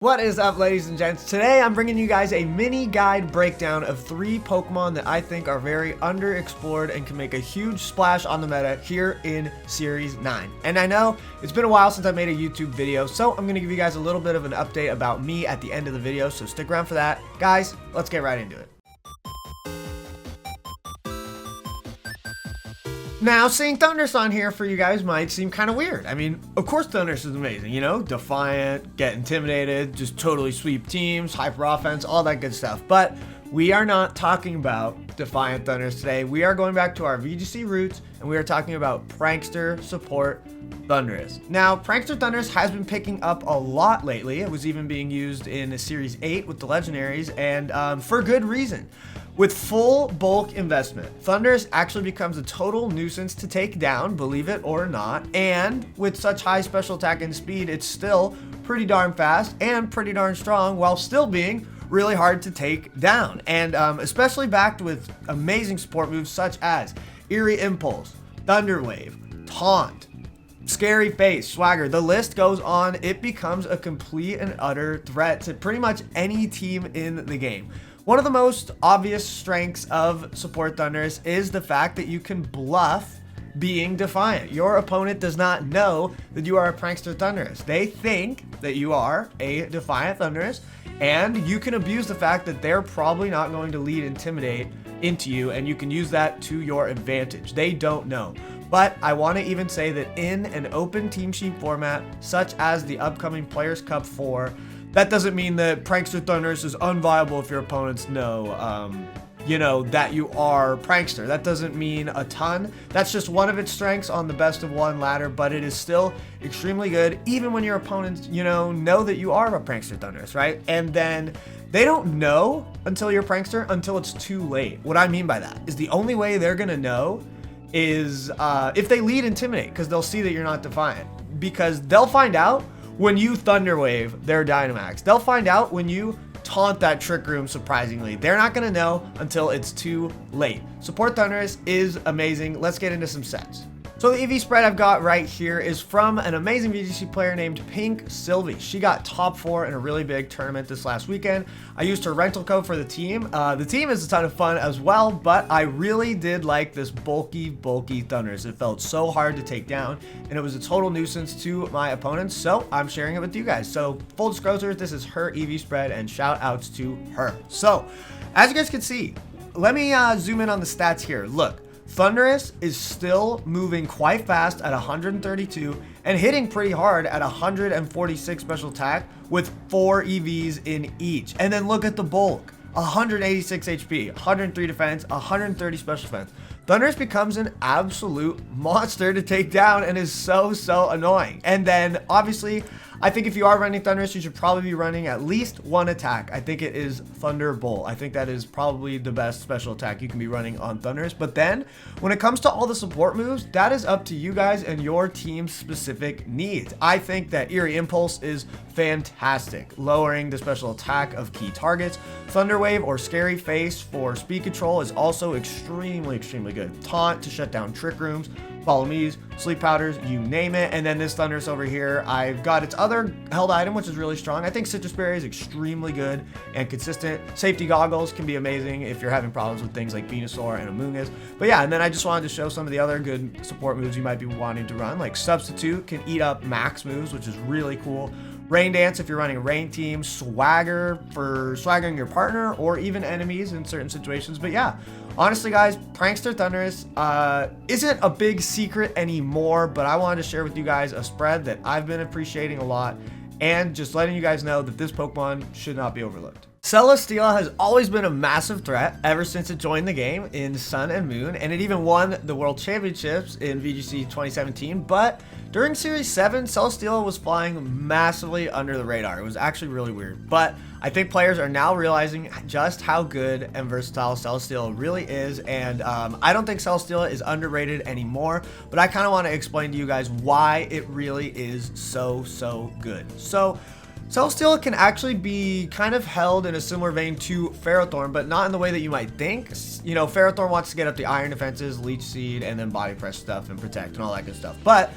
What is up, ladies and gents? Today I'm bringing you guys a mini guide breakdown of 3 Pokemon that I think are very underexplored and can make a huge splash on the meta here in Series 9. And I know it's been a while since I made a YouTube video, so I'm going to give you guys a little bit of an update about me at the end of the video, so stick around for that. Guys, let's get right into it. Now, seeing Thundurus on here for you guys might seem kind of weird. I mean, of course Thundurus is amazing, you know? Defiant, get intimidated, just totally sweep teams, hyper offense, all that good stuff. But we are not talking about Defiant Thundurus today. We are going back to our VGC roots, and we are talking about Prankster Support Thundurus. Now, Prankster Thundurus has been picking up a lot lately. It was even being used in Series 8 with the Legendaries, and for good reason. With full bulk investment, Thundurus actually becomes a total nuisance to take down, believe it or not, and with such high special attack and speed, it's still pretty darn fast and pretty darn strong while still being really hard to take down, and especially backed with amazing support moves such as Eerie Impulse, Thunder Wave, Taunt, Scary Face, Swagger, the list goes on. It becomes a complete and utter threat to pretty much any team in the game. One of the most obvious strengths of Support Thundurus is the fact that you can bluff being defiant. Your opponent does not know that you are a Prankster Thundurus. They think that you are a Defiant Thundurus, and you can abuse the fact that they're probably not going to lead Intimidate into you, and you can use that to your advantage. They don't know. But I want to even say that in an open Team Sheet format, such as the upcoming Players Cup 4, that doesn't mean that Prankster Thundurus is unviable if your opponents know, that you are Prankster. That doesn't mean a ton. That's just one of its strengths on the best of one ladder, but it is still extremely good, even when your opponents, know that you are a Prankster Thundurus, right? And then they don't know until you're Prankster until it's too late. What I mean by that is the only way they're going to know is if they lead Intimidate, because they'll see that you're not Defiant. Because they'll find out when you Thunder Wave their Dynamax. They'll find out when you taunt that Trick Room surprisingly. They're not going to know until it's too late. Support Thundurus is amazing. Let's get into some sets. So the EV spread I've got right here is from an amazing VGC player named Pink Sylvie. She got top 4 in a really big tournament this last weekend. I used her rental code for the team. The team is a ton of fun as well, but I really did like this bulky Thundurus. It felt so hard to take down, and it was a total nuisance to my opponents, so I'm sharing it with you guys. So full disclosure, this is her EV spread, and shout outs to her. So as you guys can see, let me zoom in on the stats here. Look. Thundurus is still moving quite fast at 132 and hitting pretty hard at 146 special attack with 4 EVs in each. And then look at the bulk, 186 HP, 103 defense, 130 special defense. Thundurus becomes an absolute monster to take down and is so annoying. And then obviously, I think if you are running Thundurus, you should probably be running at least one attack. I think it is Thunderbolt. I think that is probably the best special attack you can be running on Thundurus. But then, when it comes to all the support moves, that is up to you guys and your team's specific needs. I think that Eerie Impulse is fantastic, lowering the special attack of key targets. Thunder Wave or Scary Face for speed control is also extremely good. Taunt to shut down Trick Rooms. Follow Me's, Sleep Powders, you name it. And then this Thundurus over here, I've got its other held item, which is really strong. I think Citrus Berry is extremely good and consistent. Safety Goggles can be amazing if you're having problems with things like Venusaur and Amoonguss. But yeah, and then I just wanted to show some of the other good support moves you might be wanting to run. Like Substitute can eat up max moves, which is really cool. Rain Dance if you're running a rain team, Swagger for swaggering your partner or even enemies in certain situations. But yeah, honestly guys, Prankster Thundurus isn't a big secret anymore, but I wanted to share with you guys a spread that I've been appreciating a lot and just letting you guys know that this Pokemon should not be overlooked. Celesteela has always been a massive threat ever since it joined the game in Sun and Moon, and it even won the World Championships in VGC 2017, but during Series 7, Celesteela was flying massively under the radar. It was actually really weird, but I think players are now realizing just how good and versatile Celesteela really is, and I don't think Celesteela is underrated anymore, but I kind of want to explain to you guys why it really is so good. So Celesteela can actually be kind of held in a similar vein to Ferrothorn, but not in the way that you might think. Ferrothorn wants to get up the iron defenses, Leech Seed, and then body press stuff and protect and all that good stuff. But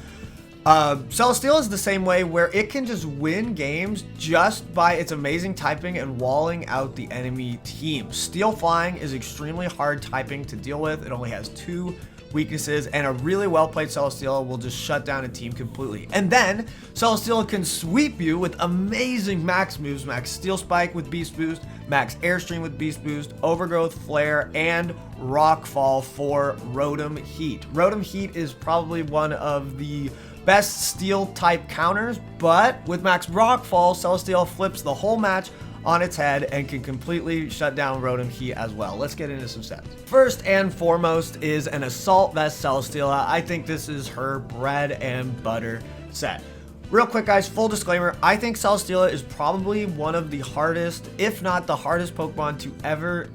Celesteela is the same way, where it can just win games just by its amazing typing and walling out the enemy team. Steel Flying is extremely hard typing to deal with. It only has 2 weaknesses, and a really well played Celesteela will just shut down a team completely. And then Celesteela can sweep you with amazing max moves: Max Steel Spike with Beast Boost, Max Airstream with Beast Boost, Overgrowth, Flare, and Rockfall for Rotom Heat. Rotom Heat is probably one of the best steel type counters, but with Max Rockfall, Celesteela flips the whole match on its head and can completely shut down Rotom Heat as well. Let's get into some sets. First and foremost is an Assault Vest Celesteela. I think this is her bread and butter set. Real quick, guys, full disclaimer, I think Celesteela is probably one of the hardest, if not the hardest Pokemon to ever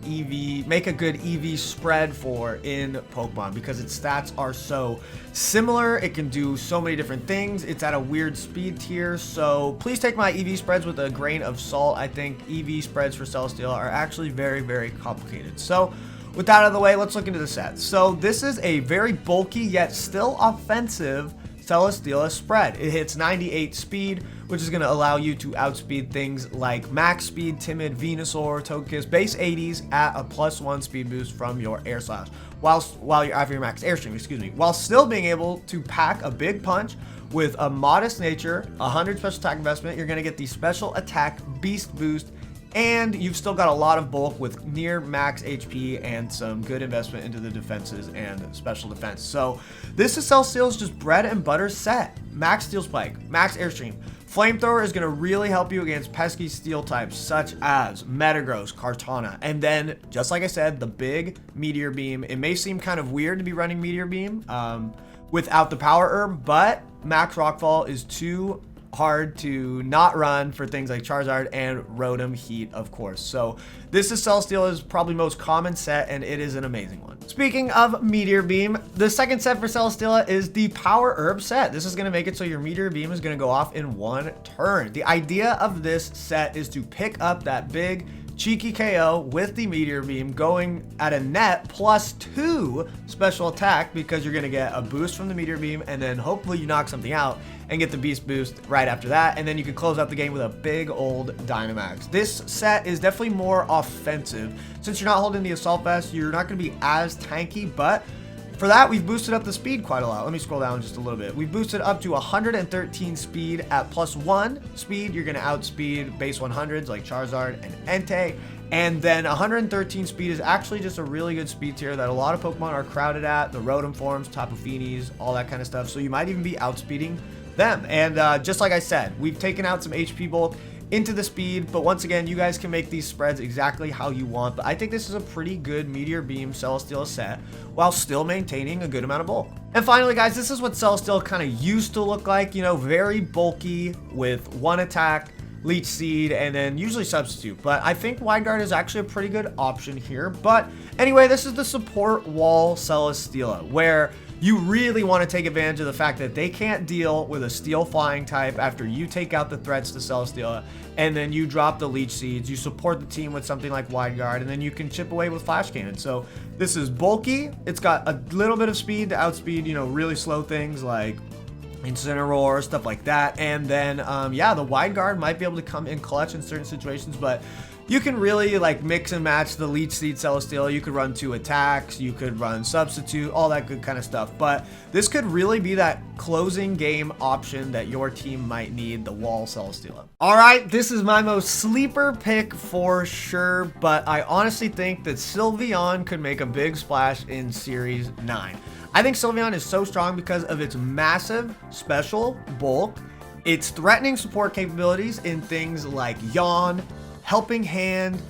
make a good EV spread for in Pokemon, because its stats are so similar. It can do so many different things. It's at a weird speed tier, so please take my EV spreads with a grain of salt. I think EV spreads for Celesteela are actually very, very complicated. So with that out of the way, let's look into the set. So this is a very bulky yet still offensive Celesteela spread. It hits 98 speed, which is going to allow you to outspeed things like Max Speed, Timid, Venusaur, Togekiss, base 80s at a +1 speed boost from your Air Slash, while you're after your Max Airstream, excuse me, while still being able to pack a big punch with a modest nature, 100 special attack investment. You're going to get the special attack Beast Boost, and you've still got a lot of bulk with near max HP and some good investment into the defenses and special defense. So this is Celesteela's just bread and butter set. Max Steel Spike, Max Airstream. Flamethrower is going to really help you against pesky steel types such as Metagross, Kartana, and then, just like I said, the big Meteor Beam. It may seem kind of weird to be running Meteor Beam without the Power Herb, but Max Rockfall is too hard to not run for things like Charizard and Rotom Heat, of course. So this is Celesteela's probably most common set, and it is an amazing one. Speaking of Meteor Beam, the second set for Celesteela is the Power Herb set. This is going to make it so your Meteor Beam is going to go off in 1 turn. The idea of this set is to pick up that big cheeky KO with the Meteor Beam, going at a net +2 special attack, because you're going to get a boost from the Meteor Beam, and then hopefully you knock something out and get the Beast Boost right after that, and then you can close out the game with a big old Dynamax. This set is definitely more offensive. Since you're not holding the Assault Vest, you're not going to be as tanky, but for that, we've boosted up the speed quite a lot. Let me scroll down just a little bit. We've boosted up to 113 speed at +1 speed. You're going to outspeed base 100s like Charizard and Entei. And then 113 speed is actually just a really good speed tier that a lot of Pokemon are crowded at. The Rotom forms, Tapu Finis, all that kind of stuff. So you might even be outspeeding them. And just like I said, we've taken out some HP bulk into the speed, but once again, you guys can make these spreads exactly how you want. But I think this is a pretty good Meteor Beam Celesteela set while still maintaining a good amount of bulk. And finally, guys, this is what Celesteela kind of used to look like, you know, very bulky with 1 attack, Leech Seed, and then usually Substitute. But I think Wide Guard is actually a pretty good option here. But anyway, this is the support wall Celesteela, where you really want to take advantage of the fact that they can't deal with a Steel Flying type after you take out the threats to Celesteela, and then you drop the Leech Seeds, you support the team with something like Wide Guard, and then you can chip away with Flash Cannon. So this is bulky, it's got a little bit of speed to outspeed, you know, really slow things like Incineroar, stuff like that. And then, yeah, the Wide Guard might be able to come in clutch in certain situations, but you can really like mix and match the Leech Seed Celesteela. You could run 2 attacks, you could run Substitute, all that good kind of stuff. But this could really be that closing game option that your team might need, the wall Celesteela. All right, this is my most sleeper pick for sure, but I honestly think that Sylveon could make a big splash in Series 9. I think Sylveon is so strong because of its massive special bulk, its threatening support capabilities in things like Yawn, Helping Hand,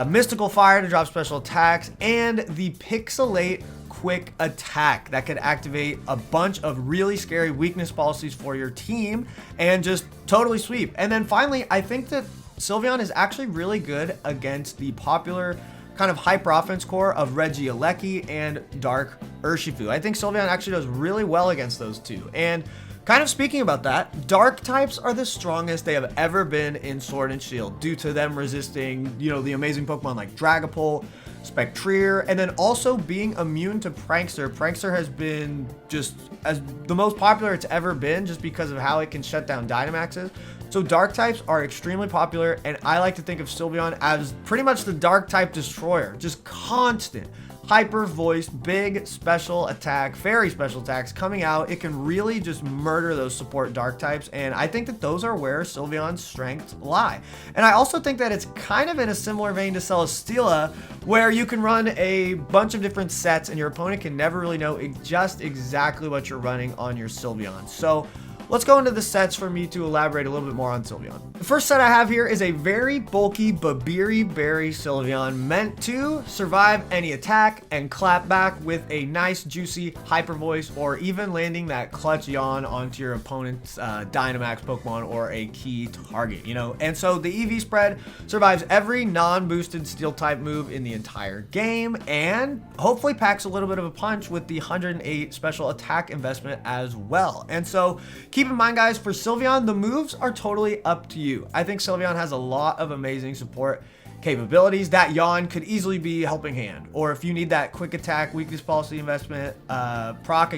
Mystical Fire to drop special attacks, and the Pixelate quick attack that could activate a bunch of really scary weakness policies for your team and just totally sweep. And then finally, I think that Sylveon is actually really good against the popular kind of hyper offense core of Regieleki and Dark Urshifu. I think Sylveon actually does really well against those two. And kind of speaking about that, dark types are the strongest they have ever been in Sword and Shield due to them resisting, you know, the amazing Pokemon like Dragapult, Spectrier, and then also being immune to Prankster. Prankster has been just as the most popular it's ever been just because of how it can shut down Dynamaxes. So dark types are extremely popular, and I like to think of Sylveon as pretty much the dark type destroyer. Just constant, hyper voiced, big special attack, fairy special attacks coming out. It can really just murder those support dark types, and I think that those are where Sylveon's strengths lie. And I also think that it's kind of in a similar vein to Celesteela, where you can run a bunch of different sets and your opponent can never really know just exactly what you're running on your Sylveon. So let's go into the sets for me to elaborate a little bit more on Sylveon. The first set I have here is a very bulky Babiri Berry Sylveon meant to survive any attack and clap back with a nice juicy hyper voice, or even landing that clutch yawn onto your opponent's Dynamax Pokemon or a key target, you know. And so the EV spread survives every non-boosted steel type move in the entire game, and hopefully packs a little bit of a punch with the 108 special attack investment as well. And so keep in mind, guys, for Sylveon, the moves are totally up to you. I think Sylveon has a lot of amazing support capabilities. That yawn could easily be helping hand, or if you need that quick attack weakness policy investment proc,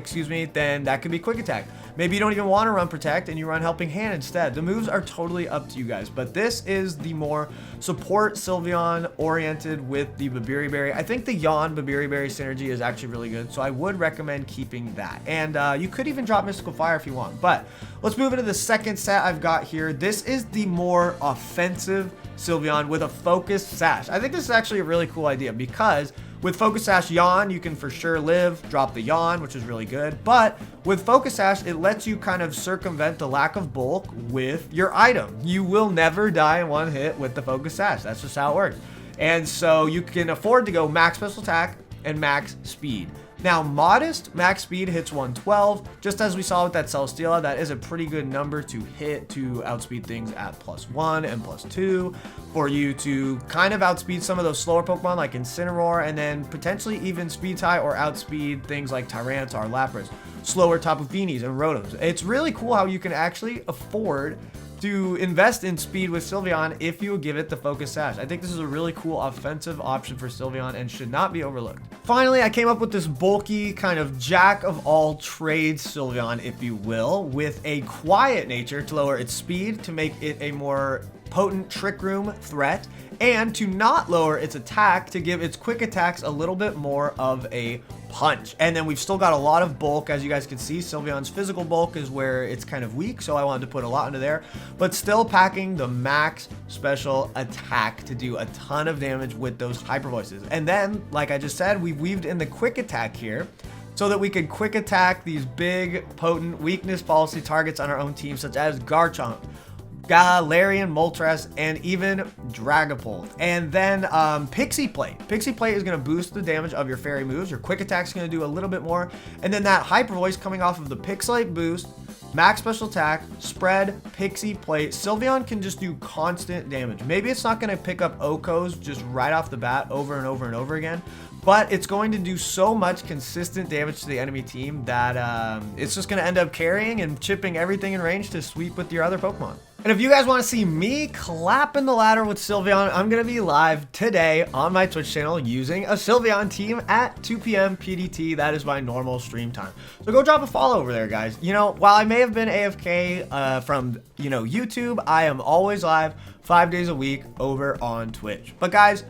then that could be quick attack. Maybe you don't even want to run protect and you run helping hand instead. The moves are totally up to you guys, but this is the more support Sylveon oriented with the Babiri Berry. I think the yawn Babiri Berry synergy is actually really good, so I would recommend keeping that. And you could even drop Mystical Fire if you want. But let's move into the second set I've got here. This is the more offensive Sylveon with a focused sash. I think this is actually a really cool idea because with Focus Sash Yawn, you can for sure live, drop the Yawn, which is really good. But with Focus Sash, it lets you kind of circumvent the lack of bulk with your item. You will never die in one hit with the Focus Sash. That's just how it works. And so you can afford to go max special attack and max speed. Now, modest max speed hits 112, just as we saw with that Celesteela. That is a pretty good number to hit to outspeed things at +1 and +2, for you to kind of outspeed some of those slower Pokemon like Incineroar, and then potentially even speed tie or outspeed things like Tyranitar, Lapras, slower Tapu Finis, and Rotoms. It's really cool how you can actually afford to invest in speed with Sylveon if you give it the Focus Sash. I think this is a really cool offensive option for Sylveon and should not be overlooked. Finally, I came up with this bulky kind of jack of all trades Sylveon, if you will, with a quiet nature to lower its speed to make it a more potent Trick Room threat, and to not lower its attack to give its quick attacks a little bit more of a punch. And then we've still got a lot of bulk. As you guys can see, Sylveon's physical bulk is where it's kind of weak, so I wanted to put a lot into there, but still packing the max special attack to do a ton of damage with those hyper voices. And then, like I just said, we've weaved in the quick attack here so that we could quick attack these big, potent weakness policy targets on our own team, such as Garchomp, Galarian, Moltres, and even Dragapult. And then Pixie Plate. Pixie Plate is going to boost the damage of your fairy moves. Your quick attack is going to do a little bit more. And then that Hyper Voice coming off of the Pixelate boost, max special attack, spread, Pixie Plate. Sylveon can just do constant damage. Maybe it's not going to pick up Okos just right off the bat over and over and over again, but it's going to do so much consistent damage to the enemy team that it's just going to end up carrying and chipping everything in range to sweep with your other Pokemon. And if you guys want to see me clapping the ladder with Sylveon, I'm going to be live today on my Twitch channel using a Sylveon team at 2 p.m. PDT. That is my normal stream time. So go drop a follow over there, guys. You know, while I may have been AFK from, YouTube, I am always live 5 days a week over on Twitch. But guys,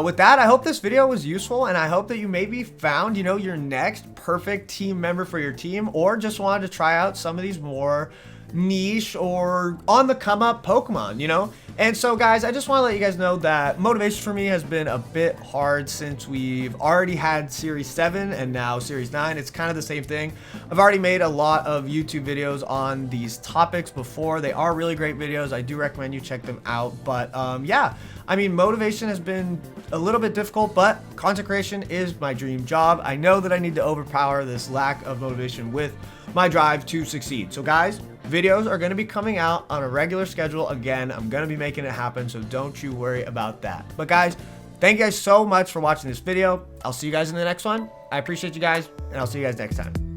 with that, I hope this video was useful, and I hope that you maybe found, your next perfect team member for your team, or just wanted to try out some of these more niche or on the come up Pokemon, And so guys, I just want to let you guys know that motivation for me has been a bit hard since we've already had Series 7 and now Series 9. It's kind of the same thing. I've already made a lot of YouTube videos on these topics before. They are really great videos. I do recommend you check them out. But yeah, I mean, motivation has been a little bit difficult, but content creation is my dream job. I know that I need to overpower this lack of motivation with my drive to succeed. So guys, videos are going to be coming out on a regular schedule. Again, I'm going to be making it happen, so don't you worry about that. But guys, thank you guys so much for watching this video. I'll see you guys in the next one. I appreciate you guys, and I'll see you guys next time.